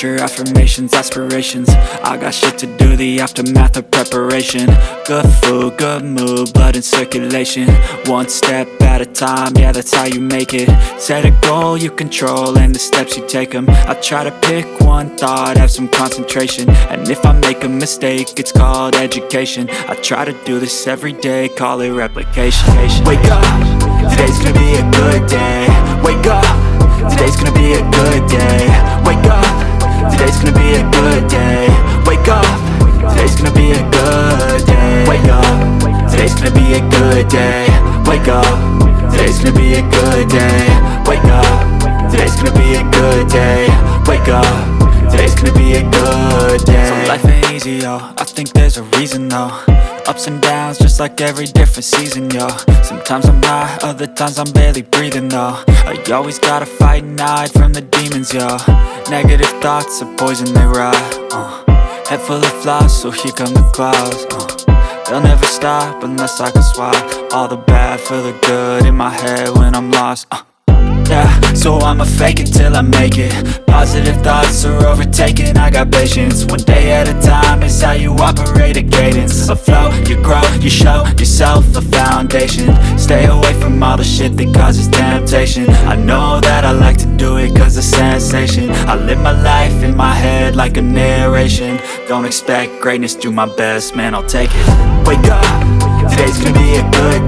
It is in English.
future, affirmations, aspirations. I got shit to do, the aftermath of preparation. Good food, good mood, blood in circulation. One step at a time, yeah, that's how you make it. Set a goal you control and the steps you take them. I try to pick one thought, have some concentration. And if I make a mistake, it's called education. I try to do this every day, call it replication. Wake up, today's gonna be a good day. Wake up, today's gonna be a good day. Wake up, today's gonna be a good day. Wake up, today's gonna be a good day. Wake up, today's gonna be a good day. Wake up, today's gonna be a good day. Wake up, today's gonna be a good day. Wake up, today's gonna be a good day. So life ain't easy, yo, I think there's a reason though. Ups and downs, just like every different season, yo. Sometimes I'm high, other times I'm barely breathing, though. I always gotta fight and hide from the demons, yo. Negative thoughts are poison, they rot. Head full of flies, so here come the clouds. They'll never stop unless I can swap all the bad for the good in my head when I'm lost. Yeah, so I'ma fake it till I make it. Positive thoughts are overtaken, I got patience. One day at a time is how you operate a cadence. A flow, you grow, you show yourself a foundation. Stay away from all the shit that causes temptation. I know that I like to do it cause it's sensation. I live my life in my head like a narration. Don't expect greatness, do my best, man, I'll take it. Wake up, today's gonna be a good